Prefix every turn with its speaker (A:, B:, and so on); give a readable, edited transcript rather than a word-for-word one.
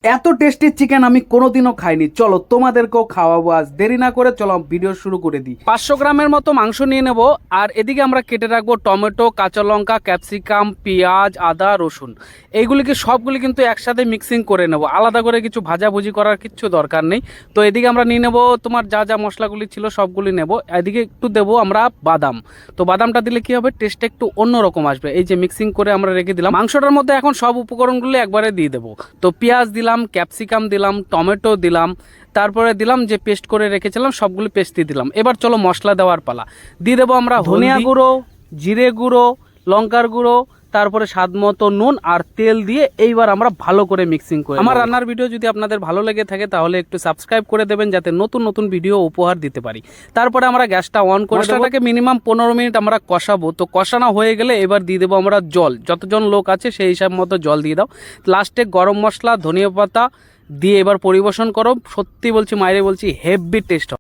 A: এত tasty chicken আমি কোনোদিনও খাইনি। চলো তোমাদেরকেও খাওয়াবো আজ। দেরি না করে চলো ভিডিও শুরু করে দিই। 500 গ্রামের মতো মাংস নিয়ে নেব। আর এদিকে আমরা কেটে রাখবো টমেটো, কাঁচা লঙ্কা, ক্যাপসিকাম, পেঁয়াজ, আদা, রসুন। এইগুলিকে সবগুলি কিন্তু একসাথে মিক্সিং করে নেব, আলাদা করে কিছু ভাজাভুজি করার কিচ্ছু দরকার নেই। তো এদিকে আমরা নিয়ে নেব তোমার যা যা মশলাগুলি ছিল সবগুলি নেব। এদিকে একটু দেবো আমরা বাদাম। তো বাদামটা দিলে কি হবে, টেস্টটা একটু অন্যরকম আসবে। এই যে মিক্সিং করে আমরা রেখে দিলাম মাংসটার মধ্যে, এখন সব উপকরণগুলো একবারে দিয়ে দেবো। তো পেঁয়াজ দিলাম, ক্যাপসিকাম দিলাম, টমেটো দিলাম, তারপরে দিলাম যে পেস্ট করে রেখেছিলাম সবগুলো পেস্ট দিয়ে দিলাম। এবার চলো মশলা দেওয়ার পালা। দিয়ে দেবো আমরা ধনিয়া গুঁড়ো, জিরে গুঁড়ো, লঙ্কার গুঁড়ো, তারপরে স্বাদ মতো নুন আর তেল দিয়ে এইবার আমরা ভালো করে মিক্সিং করি। আমার রান্নার ভিডিও যদি আপনাদের ভালো লেগে থাকে তাহলে একটু সাবস্ক্রাইব করে দেবেন, যাতে নতুন নতুন ভিডিও উপহার দিতে পারি। তারপরে আমরা গ্যাসটা অন করে মশলাটাকে মিনিমাম 15 মিনিট আমরা কষাবো। তো কষানো হয়ে গেলে এবার দিয়ে দেবো আমরা জল। যতজন লোক আছে সেই হিসাব মতো জল দিয়ে দাও। লাস্টে গরম মশলা, ধনিয়া পাতা দিয়ে এবার পরিবেশন করো। সত্যি বলছি, মায়েরে বলছি, হেভি টেস্ট।